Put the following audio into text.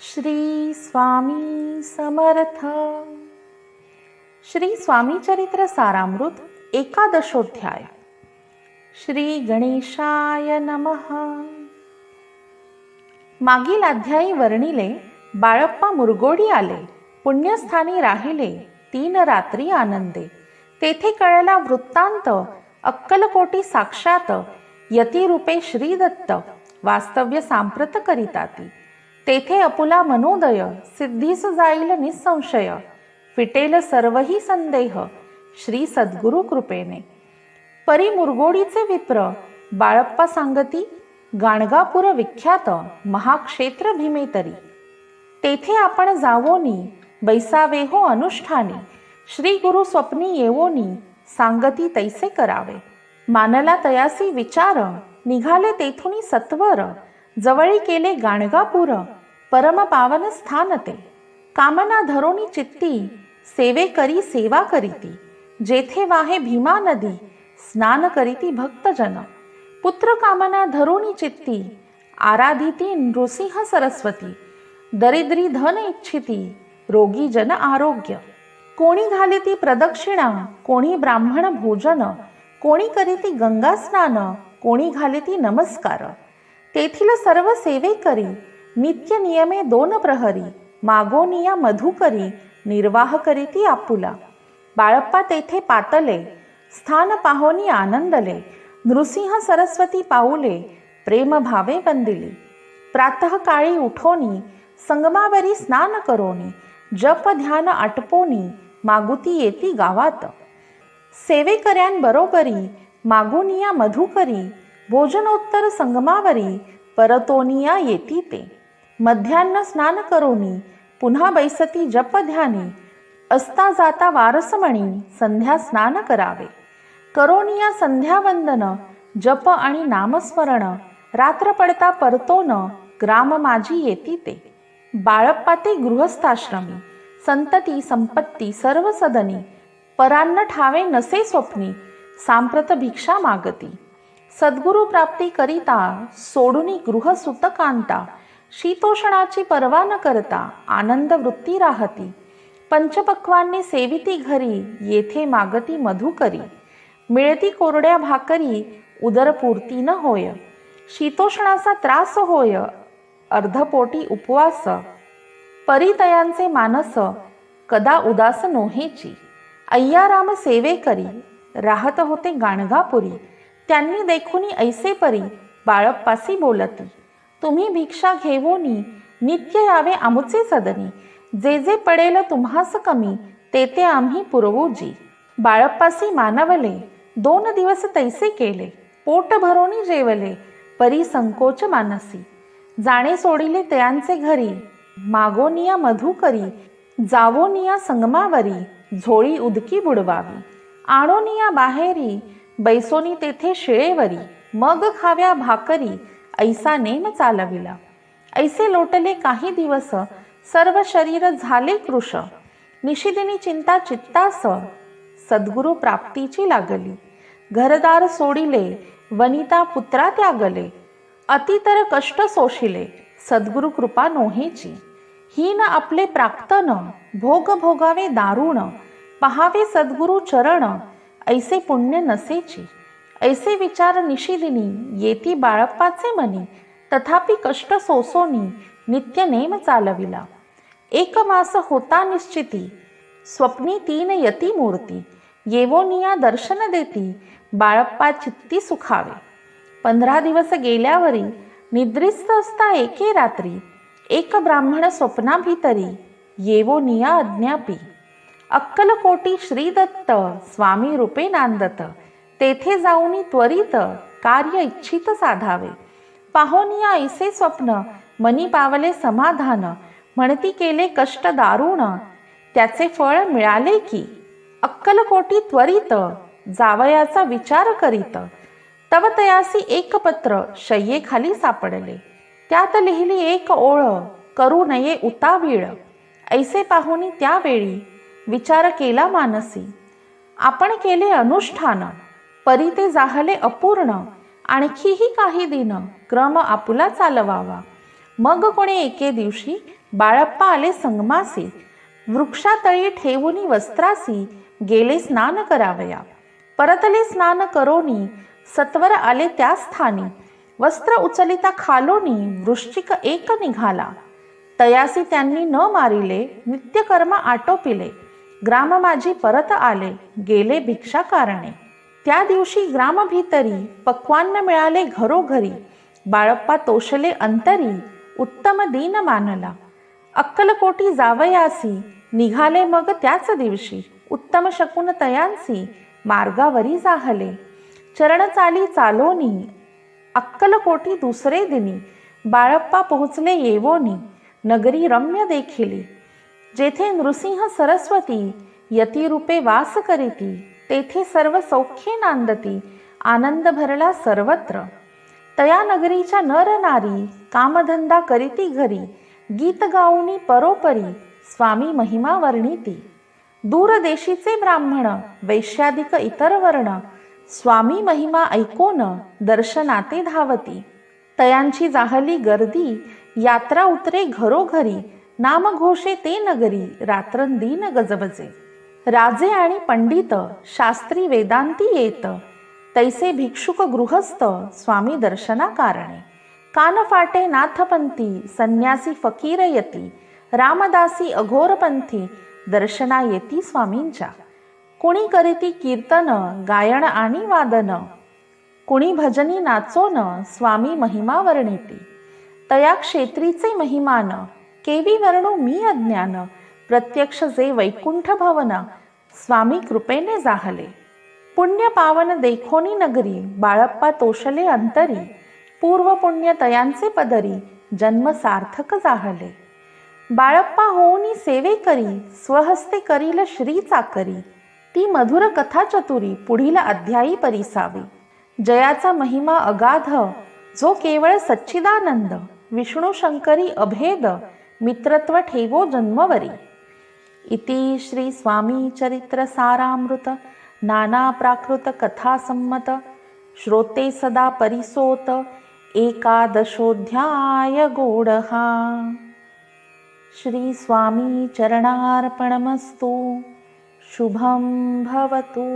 श्री स्वामी समर्थ. श्री स्वामी चरित्र सारामृत एकादशोध्याय. श्री गणेशाय नमः. मागील अध्यायी वर्णिले बाळप्पा मुरगोडी आले, पुण्यस्थानी राहिले 3 रात्री आनंदे. तेथे कळला वृत्तांत, अक्कलकोटी साक्षात यतिरूपे श्रीदत्त वास्तव्य सांप्रत करिताती. तेथे अपुला मनोदय, सिद्धीस जाईल निसंशय, फिटेल सर्वही संदेह श्री सद्गुरु कृपेने. परी मुरगोडीचे विप्र बाळप्पा सांगती, गाणगापूर विख्यात महाक्षेत्र भीमेतरी. तेथे आपण जावोनी, बैसावे हो अनुष्ठानी, श्री गुरु स्वप्नी येवोनी, सांगती तैसे करावे. मानला तयासी विचार, निघाले तेथुनी सत्वर, जवळी केले गाणगापूर, परम पावन स्थान ते. कामना धरोनी चित्ती, सेवे करी सेवा करीती, जेथे वाहे भीमा नदी, स्नान करीती भक्तजन. पुत्र कामना धरोनी चित्ती, आराधिती नृसिंह सरस्वती, दरिद्री धन इच्छिती, रोगी जन आरोग्य. कोणी घालिती प्रदक्षिणा, कोणी ब्राह्मण भोजन, कोणी करीती गंगा स्नान, कोणी घालिती नमस्कार. तेथील सर्व सेवे करी, नित्य नियमे 2 प्रहरी, मागोनिया मधुकरी, निर्वाह करीती आपुला. बाळप्पा तेथे पातले, स्थान पाहोनी आनंदले, नृसिंह सरस्वती पाऊले, प्रेम भावे वंदिली. प्रातःकाळी उठोनी, संगमावरी स्नान करोनी, जप ध्यान आटपोनी, मागुती येती गावात. सेवेकऱ्यांबरोबरी, मागुनिया मधुकरी, भोजनोत्तर संगमावरी, परतोनिया येती ते. मध्यान्ह स्नान करोनी, पुन्हा बैसती जप ध्यानी, असता जाता वारसमणी, संध्या स्नान करावे. करोनिया संध्यावंदन, जप आणि नामस्मरण, रात्र पडता परतोन, ग्राम माझी येती ते. बाळप्पा ते गृहस्थाश्रमी, संतती संपत्ती सर्व सदनी, परान्न ठावे नसे स्वप्नी, सांप्रत भिक्षा मागती. सद्गुरु प्राप्ती करिता, सोडुनी गृह सुतकांता, शीतोषणाची पर्वा न करता, आनंद वृत्ती राहती. पंचपक्वान्ने सेविती घरी, येथे मागती मधुकरी, मिळती कोरड्या भाकरी, उदरपूर्ती न होय. शीतोषणाचा त्रास होय, अर्धपोटी उपवास, परितयांचे मानस, कदा उदास नोहेची. अय्याराम सेवे करी, राहत होते गाणगापुरी. त्यांनी देखुनी ऐसे परी, बाळप्पासी बोलती. तुम्ही भिक्षा घेवोनी, नित्य यावे आमुचे सदनी, जे जे पडेल तुम्हास कमी, ते ते आम्ही पुरवू जी. बाळप्पासी मानवले, 2 दिवस तैसे केले, पोट भरोनी जेवले, परी संकोच मानसी. जाणे सोडिले त्यांचे घरी, मागोनिया मधुकरी, जावोनिया संगमावरी, झोळी उदकी बुडवावी. आणोनिया बाहेरी, बैसोनी तेथे शिळेवरी, मग खाव्या भाकरी, ऐसा नेम चालविला. ऐसे लोटले काही दिवस, सर्व शरीर झाले कृश. निशिदिनी चिंता चित्तास, सद्गुरु प्राप्तीची लागली. घरदार सोडिले, वनिता पुत्रा त्यागले, अतितर कष्ट सोशिले, सद्गुरु कृपा नोहेची. हीन आपले प्राक्तन, भोग भोगावे दारुण, पहावे सद्गुरु चरण, ऐसे पुण्य नसेची. ऐसे विचार निशिदिनी, येती बाळप्पाचे मनी, तथापि कष्ट सोसोनी, नित्य नेम चालविला. 1 मास होता निश्चिती, स्वप्नी 3 यती मूर्ती, येवोनिया दर्शन देती, बाळप्पा चित्ती सुखावे. 15 दिवस गेल्यावरी, निद्रिस्त असता एके रात्री, एक ब्राह्मण स्वप्नाभितरी, येवोनिया अज्ञापी. अक्कलकोटी श्रीदत्त स्वामी रूपे नांदत, तेथे जाऊनी त्वरित, कार्य इच्छित साधावे. पाहोनिया ऐसे स्वप्न, मनी पावले समाधान, म्हणती केले कष्ट दारुण, त्याचे फळ मिळाले की. अक्कलकोटी त्वरित, जावयाचा विचार करीत, तव तयासी एक पत्र शय्येखाली सापडले. त्यात लिहिली एक ओळ, करू नये उतावीळ. ऐसे पाहुनी त्यावेळी, विचार केला मानसी. आपण केले अनुष्ठान, परी ते जाहले अपूर्ण, आणखीही काही दिन क्रम आपुला चालवावा. मग कोणी एके दिवशी बाळप्पा आले संगमासी, वृक्षातळी ठेवुनी वस्त्रासी, गेले स्नान करावया. परतले स्नान करोनी, सत्वर आले त्या स्थानी, वस्त्र उचलिता खालोनी, वृश्चिक एक निघाला. तयासी त्यांनी न मारिले, नित्यकर्म आटोपिले. ग्राम माझी परत आले, गेले भिक्षा कारणे. त्या दिवशी ग्राम भीतरी, पक्वान्न मिळाले घरोघरी. बाळप्पा तोषले अंतरी, उत्तम दीन मानला. अक्कलकोटी जावयासी, निघाले मग त्याच दिवशी. उत्तम शकुन तयांसी, मार्गावरी जाहले. चरण चाली चालोनी, अक्कलकोटी दुसरे दिनी. बाळप्पा पोहोचले येवोनी, नगरी रम्य देखिली. जेथे नृसिंह सरस्वती, यतिरूपे वास करीती. तेथे सर्व सौख्ये नांदती, आनंद भरला सर्वत्र. तया नगरीच्या नर नारी, कामधंदा करीती घरी. गीत गाऊनी परोपरी, स्वामी महिमा वर्णिती. दूरदेशीचे ब्राह्मण, वैश्यादिक इतर वर्ण, स्वामी महिमा ऐकोन, दर्शनाते धावती. तयांची जाहली गर्दी, यात्रा उतरे घरोघरी. नामघोषे ते नगरी, रात्रंदीन गजबजे. राजे आणि पंडित, शास्त्री वेदांती येत. तैसे भिक्षुक गृहस्थ, स्वामी दर्शना कारणे. कानफाटे नाथपंथी, संन्यासी फकीर यती. रामदासी अघोरपंथी, दर्शना येती स्वामींच्या. कुणी करीती कीर्तन, गायन आणि वादन. कुणी भजनी नाचोन, स्वामी महिमा वर्णिती. तया क्षेत्रीचे महिमान, केवी वर्णू मी अज्ञान. प्रत्यक्ष जे वैकुंठ भवन, स्वामी कृपेने जाहले. पुण्य पावन देखोनी नगरी, बाळप्पा तोषले अंतरी. पूर्व पुण्य तयांचे पदरी, जन्म सार्थक जाहले. बाळप्पा होऊनी सेवे करी, स्वहस्ते करील श्री चाकरी. ती मधुर कथा चतुरी, पुढील अध्यायी परिसावी. जयाचा महिमा अगाध, जो केवळ सच्चिदानंद. विष्णू शंकरी अभेद, मित्रत्व ठेवो जन्मवरी. इति श्री स्वामी चरित्र सारामृत नाना प्राकृत कथा संमत. श्रोते सदा परिसोत, एकादशोऽध्याय गोडहा. श्री स्वामी चरणार्पणमस्तु. शुभं भवतु.